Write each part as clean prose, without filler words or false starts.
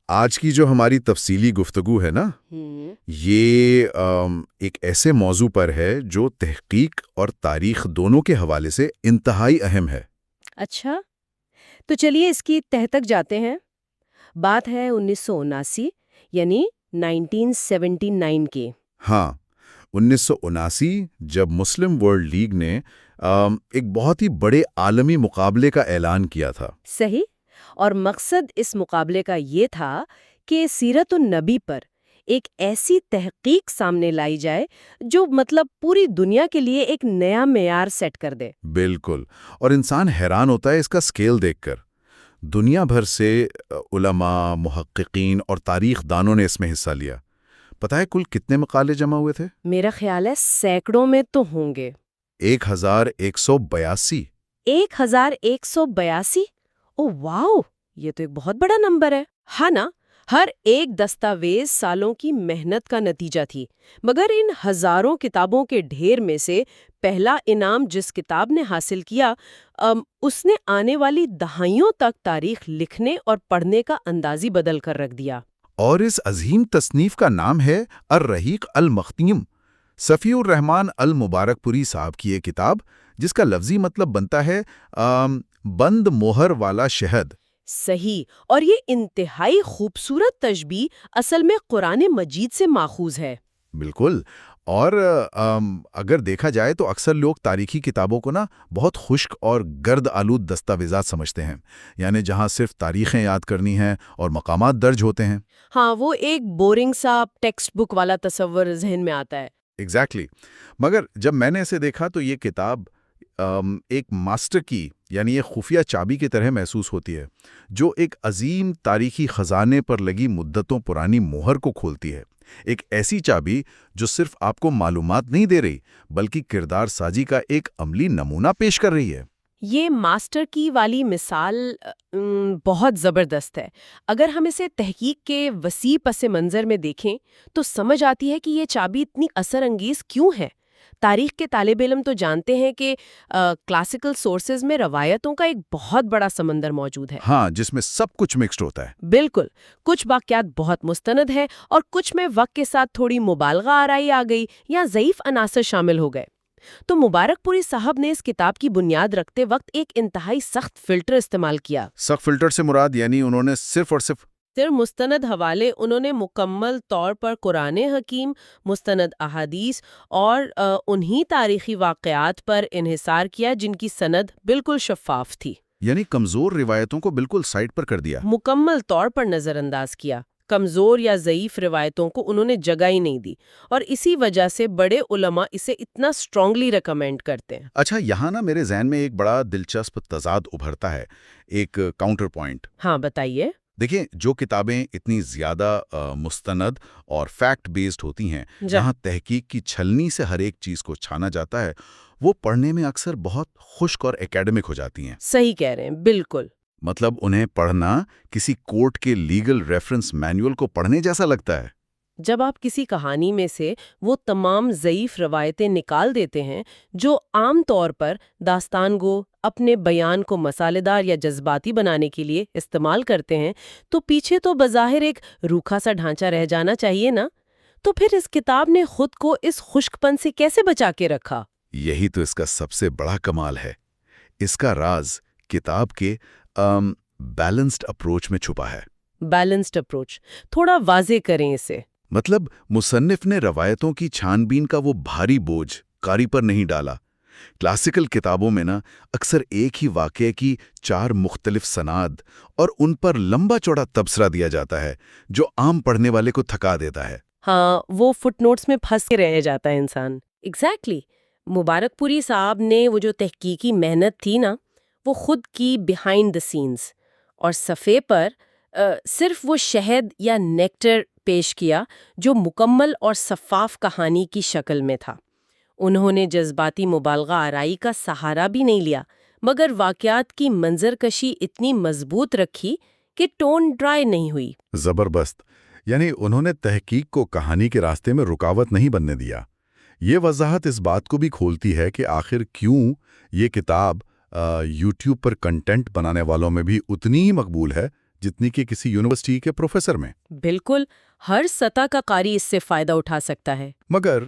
آج کی جو ہماری تفصیلی گفتگو ہے نا، یہ ایک ایسے موضوع پر ہے جو تحقیق اور تاریخ دونوں کے حوالے سے انتہائی اہم ہے۔ اچھا، تو چلیے اس کی تہہ تک جاتے ہیں۔ بات ہے 1979 یعنی 1979 کی۔ ہاں، 1979 جب مسلم ورلڈ لیگ نے ایک بہت ہی بڑے عالمی مقابلے کا اعلان کیا تھا۔ صحیح، اور مقصد اس مقابلے کا یہ تھا کہ سیرت النبی پر ایک ایسی تحقیق سامنے لائی جائے جو پوری دنیا کے لیے ایک نیا معیار سیٹ کر دے۔ بالکل، اور انسان حیران ہوتا ہے اس کا سکیل دیکھ کر۔ دنیا بھر سے علماء، محققین اور تاریخ دانوں نے اس میں حصہ لیا۔ پتہ ہے کل کتنے مقالے جمع ہوئے تھے؟ میرا خیال ہے سینکڑوں میں تو ہوں گے۔ 1182۔ 1182؟ او واو، یہ تو ایک بہت بڑا نمبر ہے۔ ہاں نا، ہر ایک دستاویز سالوں کی محنت کا نتیجہ تھی، مگر ان ہزاروں کتابوں کے ڈھیر میں سے پہلا انعام جس کتاب نے حاصل کیا، اس نے آنے والی دہائیوں تک تاریخ لکھنے اور پڑھنے کا انداز ہی بدل کر رکھ دیا۔ اور اس عظیم تصنیف کا نام ہے الرحیق المختوم، صفی الرحمن المبارک پوری صاحب کی یہ کتاب، جس کا لفظی مطلب بنتا ہے بند مہر والا شہد۔ صحیح، اور یہ انتہائی خوبصورت تشبیہ اصل میں قرآن مجید سے ماخوذ ہے۔ بالکل، اور اگر دیکھا جائے تو اکثر لوگ تاریخی کتابوں کو بہت خشک اور گرد آلود دستاویزات سمجھتے ہیں، یعنی جہاں صرف تاریخیں یاد کرنی ہیں اور مقامات درج ہوتے ہیں۔ ہاں، وہ ایک بورنگ سا ٹیکسٹ بک والا تصور ذہن میں آتا ہے۔ ایگزیکٹلی، مگر جب میں نے اسے دیکھا تو یہ کتاب ایک ماسٹر کی، یعنی ایک خفیہ چابی کی طرح محسوس ہوتی ہے، جو ایک عظیم تاریخی خزانے پر لگی مدتوں پرانی مہر کو کھولتی ہے۔ ایک ایسی چابی جو صرف آپ کو معلومات نہیں دے رہی، بلکہ کردار سازی کا ایک عملی نمونہ پیش کر رہی ہے۔ یہ ماسٹر کی والی مثال بہت زبردست ہے۔ اگر ہم اسے تحقیق کے وسیع پس منظر میں دیکھیں تو سمجھ آتی ہے کہ یہ چابی اتنی اثر انگیز کیوں ہے۔ تاریخ کے طالب علم تو جانتے ہیں کہ کلاسیکل سورسز میں روایتوں کا ایک بہت بڑا سمندر موجود ہے۔ ہاں، جس میں سب کچھ مکسڈ ہوتا ہے۔ بالکل، کچھ واقعات بہت مستند ہیں اور کچھ میں وقت کے ساتھ تھوڑی مبالغہ آرائی آ گئی یا ضعیف عناصر شامل ہو گئے۔ تو مبارک پوری صاحب نے اس کتاب کی بنیاد رکھتے وقت ایک انتہائی سخت فلٹر استعمال کیا۔ سخت فلٹر سے مراد یعنی انہوں نے صرف اور صرف مستند حوالے انہوں نے مکمل طور پر قرآن حکیم، مستند احادیث اور انہی تاریخی واقعات پر انحصار کیا جن کی سند بالکل شفاف تھی۔ یعنی کمزور روایتوں کو بالکل سائٹ پر کر دیا۔ مکمل طور پر نظر انداز کیا۔ کمزور یا ضعیف روایتوں کو انہوں نے جگہ ہی نہیں دی، اور اسی وجہ سے بڑے علماء اسے اتنا اسٹرانگلی ریکمینڈ کرتے ہیں۔ اچھا، یہاں میرے ذہن میں ایک بڑا دلچسپ تضاد ابھرتا ہے، ایک کاؤنٹر پوائنٹ۔ ہاں، بتائیے۔ دیکھیں، جو کتابیں اتنی زیادہ مستند اور فیکٹ بیسڈ ہوتی ہیں، جہاں تحقیق کی چھلنی سے ہر ایک چیز کو چھانا جاتا ہے، وہ پڑھنے میں اکثر بہت خشک اور اکیڈمک ہو جاتی ہیں۔ صحیح کہہ رہے ہیں، بالکل۔ انہیں پڑھنا کسی کورٹ کے لیگل ریفرنس مینول کو پڑھنے جیسا لگتا ہے۔ جب آپ کسی کہانی میں سے وہ تمام ضعیف روایتیں نکال دیتے ہیں جو عام طور پر داستان گو اپنے بیان کو مسالےدار یا جذباتی بنانے کے لیے استعمال کرتے ہیں، تو پیچھے تو بظاہر ایک روکھا سا ڈھانچہ رہ جانا چاہیے نا۔ تو پھر اس کتاب نے خود کو اس خشک پن سے کیسے بچا کے رکھا؟ یہی تو اس کا سب سے بڑا کمال ہے۔ اس کا راز کتاب کے بیلنسڈ اپروچ میں چھپا ہے۔ بیلنسڈ اپروچ، تھوڑا واضح کریں اسے۔ مصنف نے روایتوں کی چھان بین کا وہ بھاری بوجھ قاری پر نہیں ڈالا۔ کلاسیکل کتابوں میں اکثر ایک ہی واقعے کی 4 مختلف سناد اور ان پر لمبا چوڑا تبصرہ دیا جاتا ہے، جو عام پڑھنے والے کو تھکا دیتا ہے۔ ہاں، وہ فٹ نوٹس میں پھنس کے رہ جاتا ہے انسان۔ ایگزیکٹلی، مبارک پوری صاحب نے وہ جو تحقیقی محنت تھی نا، وہ خود کی بیہائنڈ دا سینز، اور صفحے پر صرف وہ شہد یا نیکٹر پیش کیا جو مکمل اور شفاف کہانی کی شکل میں تھا۔ انہوں نے جذباتی مبالغہ آرائی کا سہارا بھی نہیں لیا، مگر واقعات کی منظر کشی اتنی مضبوط رکھی کہ ٹون ڈرائی نہیں ہوئی۔ زبردست، یعنی انہوں نے تحقیق کو کہانی کے راستے میں رکاوٹ نہیں بننے دیا۔ یہ وضاحت اس بات کو بھی کھولتی ہے کہ آخر کیوں یہ کتاب یوٹیوب پر کنٹینٹ بنانے والوں میں بھی اتنی ہی مقبول ہے جتنی کہ کسی یونیورسٹی کے پروفیسر میں۔ بالکل، ہر سطح کا قاری اس سے فائدہ اٹھا سکتا ہے۔ مگر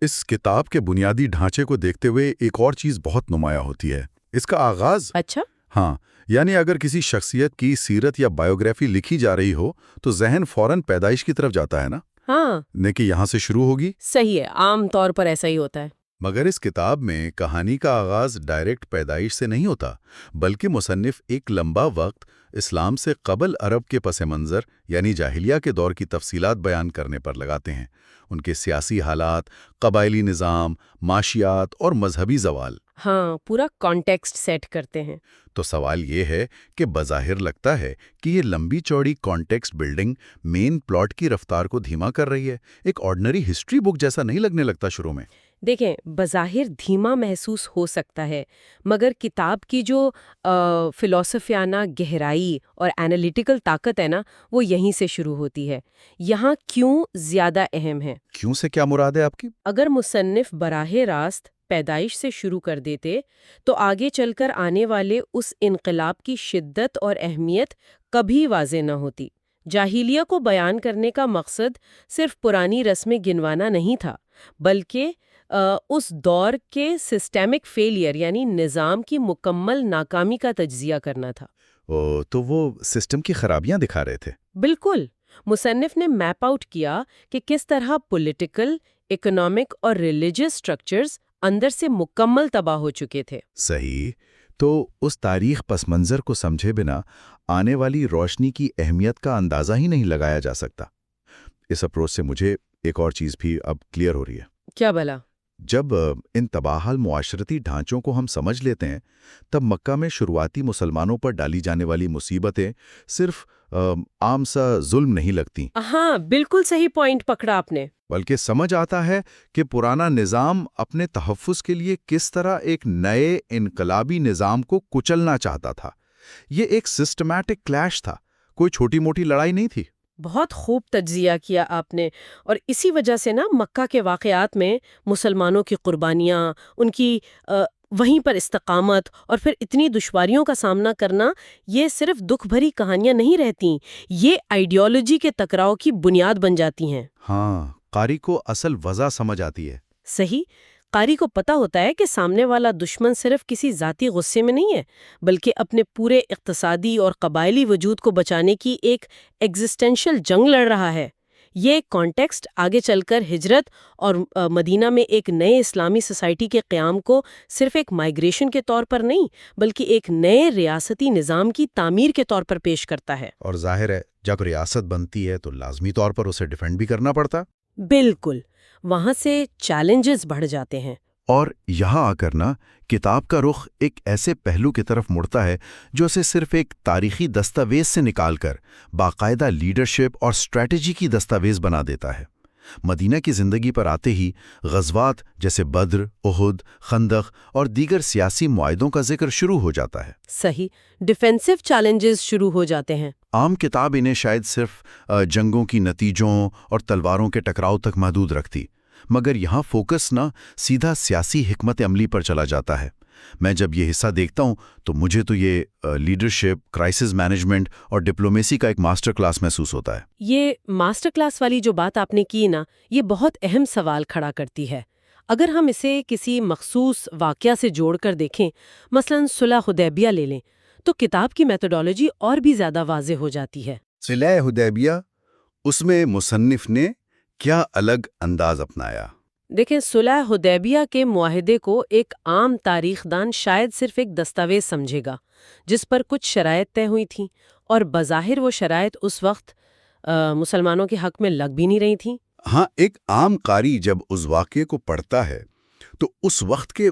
اس کتاب کے بنیادی ڈھانچے کو دیکھتے ہوئے ایک اور چیز بہت نمایاں ہوتی ہے، اس کا آغاز۔ اچھا؟ ہاں، یعنی اگر کسی شخصیت کی سیرت یا بایوگرافی لکھی جا رہی ہو تو ذہن فوراً پیدائش کی طرف جاتا ہے نا؟ ہاں، نے کہ یہاں سے شروع ہوگی۔ صحیح ہے، عام طور پر ایسا ہی ہوتا ہے۔ مگر اس کتاب میں کہانی کا آغاز ڈائریکٹ پیدائش سے نہیں ہوتا، بلکہ مصنف ایک لمبا وقت اسلام سے قبل عرب کے پس منظر یعنی جاہلیہ کے دور کی تفصیلات بیان کرنے پر لگاتے ہیں، ان کے سیاسی حالات، قبائلی نظام، معاشیات اور مذہبی زوال۔ ہاں، پورا کانٹیکسٹ سیٹ کرتے ہیں۔ تو سوال یہ ہے کہ بظاہر لگتا ہے کہ یہ لمبی چوڑی کانٹیکسٹ بلڈنگ مین پلاٹ کی رفتار کو دھیما کر رہی ہے، ایک آرڈنری ہسٹری بک جیسا نہیں لگنے لگتا شروع میں۔ دیکھیں، بظاہر دھیما محسوس ہو سکتا ہے، مگر کتاب کی جو فلسفیانہ گہرائی اور اینالیٹیکل طاقت ہے نا، وہ یہیں سے شروع ہوتی ہے۔ یہاں کیوں زیادہ اہم ہے۔ کیوں سے کیا مراد ہے آپ کی؟ اگر مصنف براہ راست پیدائش سے شروع کر دیتے تو آگے چل کر آنے والے اس انقلاب کی شدت اور اہمیت کبھی واضح نہ ہوتی۔ جاہلیہ کو بیان کرنے کا مقصد صرف پرانی رسمیں گنوانا نہیں تھا، بلکہ اس دور کے سسٹمک فیلئر یعنی نظام کی مکمل ناکامی کا تجزیہ کرنا تھا۔ تو وہ سسٹم کی خرابیاں دکھا رہے تھے۔ بالکل، مصنف نے میپ آؤٹ کیا کہ کس طرح پولیٹیکل، اکنامک اور ریلیجس سٹرکچرز اندر سے مکمل تباہ ہو چکے تھے۔ صحیح۔ تو اس تاریخ پس منظر کو سمجھے بنا آنے والی روشنی کی اہمیت کا اندازہ ہی نہیں لگایا جا سکتا۔ اس اپروچ سے مجھے ایک اور چیز بھی اب کلیئر ہو رہی ہے۔ کیا بھلا؟ جب ان تباہل معاشرتی ڈھانچوں کو ہم سمجھ لیتے ہیں تب مکہ میں شروعاتی مسلمانوں پر ڈالی جانے والی مصیبتیں صرف عام سا ظلم نہیں لگتی۔ ہاں، بالکل صحیح پوائنٹ پکڑا آپ نے۔ بلکہ سمجھ آتا ہے کہ پرانا نظام اپنے تحفظ کے لیے کس طرح ایک نئے انقلابی نظام کو کچلنا چاہتا تھا۔ یہ ایک سسٹمیٹک کلیش تھا، کوئی چھوٹی موٹی لڑائی نہیں تھی۔ بہت خوب تجزیہ کیا آپ نے، اور اسی وجہ سے نا مکہ کے واقعات میں مسلمانوں کی قربانیاں، ان کی وہیں پر استقامت اور پھر اتنی دشواریوں کا سامنا کرنا، یہ صرف دکھ بھری کہانیاں نہیں رہتیں، یہ آئیڈیالوجی کے ٹکراؤ کی بنیاد بن جاتی ہیں۔ ہاں، قاری کو اصل وجہ سمجھ آتی ہے۔ صحیح، قاری کو پتہ ہوتا ہے کہ سامنے والا دشمن صرف کسی ذاتی غصے میں نہیں ہے، بلکہ اپنے پورے اقتصادی اور قبائلی وجود کو بچانے کی ایک ایگزسٹینشل جنگ لڑ رہا ہے۔ یہ کانٹیکسٹ آگے چل کر ہجرت اور مدینہ میں ایک نئے اسلامی سوسائٹی کے قیام کو صرف ایک مائیگریشن کے طور پر نہیں، بلکہ ایک نئے ریاستی نظام کی تعمیر کے طور پر پیش کرتا ہے۔ اور ظاہر ہے جب ریاست بنتی ہے تو لازمی طور پر اسے ڈیفینڈ بھی کرنا پڑتا۔ بالکل، وہاں سے چیلنجز بڑھ جاتے ہیں۔ اور یہاں آ کر نا کتاب کا رخ ایک ایسے پہلو کی طرف مڑتا ہے جو اسے صرف ایک تاریخی دستاویز سے نکال کر باقاعدہ لیڈرشپ اور اسٹریٹجی کی دستاویز بنا دیتا ہے۔ مدینہ کی زندگی پر آتے ہی غزوات جیسے بدر، احد، خندق اور دیگر سیاسی معاہدوں کا ذکر شروع ہو جاتا ہے۔ صحیح، ڈیفینسو چیلنجز شروع ہو جاتے ہیں۔ عام کتاب انہیں شاید صرف جنگوں کی نتیجوں اور تلواروں کے ٹکراؤ تک محدود رکھتی، مگر یہاں فوکس نہ سیدھا سیاسی حکمت عملی پر چلا جاتا ہے۔ میں جب یہ حصہ دیکھتا ہوں تو مجھے تو یہ لیڈرشپ، کرائسس مینجمنٹ اور ڈپلومیسی کا ایک ماسٹر کلاس محسوس ہوتا ہے۔ یہ ماسٹر کلاس والی جو بات آپ نے کی نا، یہ بہت اہم سوال کھڑا کرتی ہے۔ اگر ہم اسے کسی مخصوص واقعہ سے جوڑ کر دیکھیں، مثلاً صلح حدیبیہ لے لیں، تو کتاب کی میتھڈالوجی اور بھی زیادہ واضح ہو جاتی ہے۔ صلح حدیبیہ، اس میں مصنف نے کیا الگ انداز اپنایا؟ دیکھیں، صلح حدیبیہ کے معاہدے کو ایک عام تاریخ دان شاید صرف ایک دستاویز سمجھے گا جس پر کچھ شرائط طے ہوئی تھیں، اور بظاہر وہ شرائط اس وقت مسلمانوں کے حق میں لگ بھی نہیں رہی تھیں۔ ہاں، ایک عام قاری جب اس واقعے کو پڑھتا ہے تو اس وقت کے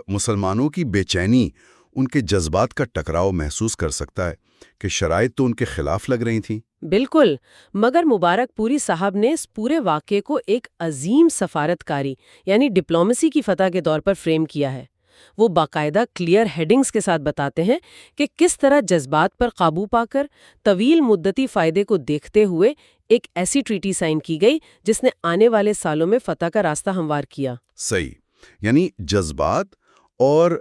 مسلمانوں کی بے چینی، ان کے جذبات کا ٹکراؤ محسوس کر سکتا ہے کہ شرائط تو ان کے خلاف لگ رہی تھیں۔ بالکل، مگر مبارک پوری صاحب نے اس پورے واقعے کو ایک عظیم سفارتکاری یعنی ڈپلومیسی کی فتح کے طور پر فریم کیا ہے۔ وہ باقاعدہ کلیئر ہیڈنگز کے ساتھ بتاتے ہیں کہ کس طرح جذبات پر قابو پا کر طویل مدتی فائدے کو دیکھتے ہوئے ایک ایسی ٹریٹی سائن کی گئی جس نے آنے والے سالوں میں فتح کا راستہ ہموار کیا۔ صحیح، یعنی جذبات اور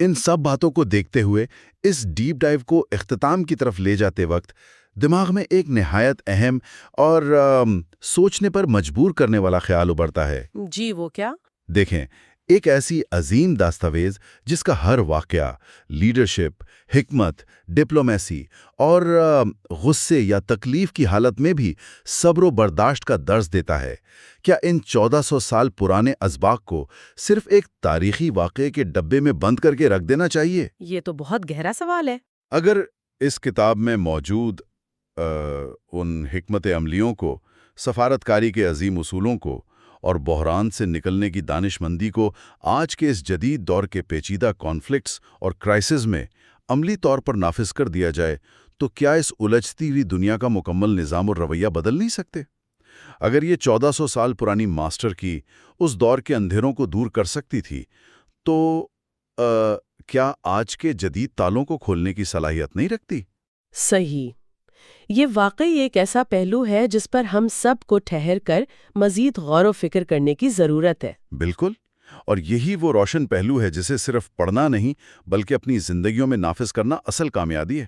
ان سب باتوں کو دیکھتے ہوئے اس ڈیپ ڈائیو کو اختتام کی طرف لے جاتے وقت دماغ میں ایک نہایت اہم اور سوچنے پر مجبور کرنے والا خیال ابھرتا ہے۔ جی وہ کیا؟ دیکھیں، ایک ایسی عظیم دستاویز جس کا ہر واقعہ لیڈرشپ، حکمت، ڈپلومیسی اور غصے یا تکلیف کی حالت میں بھی صبر و برداشت کا درس دیتا ہے، کیا ان 1400 سال پرانے اسباق کو صرف ایک تاریخی واقعے کے ڈبے میں بند کر کے رکھ دینا چاہیے؟ یہ تو بہت گہرا سوال ہے۔ اگر اس کتاب میں موجود ان حکمت عملیوں کو، سفارتکاری کے عظیم اصولوں کو اور بحران سے نکلنے کی دانش مندی کو آج کے اس جدید دور کے پیچیدہ کانفلکٹس اور کرائسس میں عملی طور پر نافذ کر دیا جائے تو کیا اس الجھتی ہوئی دنیا کا مکمل نظام اور رویہ بدل نہیں سکتے؟ اگر یہ 1400 سال پرانی ماسٹر کی اس دور کے اندھیروں کو دور کر سکتی تھی تو کیا آج کے جدید تالوں کو کھولنے کی صلاحیت نہیں رکھتی؟ صحیح۔ یہ واقعی ایک ایسا پہلو ہے جس پر ہم سب کو ٹھہر کر مزید غور و فکر کرنے کی ضرورت ہے۔ بالکل، اور یہی وہ روشن پہلو ہے جسے صرف پڑھنا نہیں بلکہ اپنی زندگیوں میں نافذ کرنا اصل کامیابی ہے۔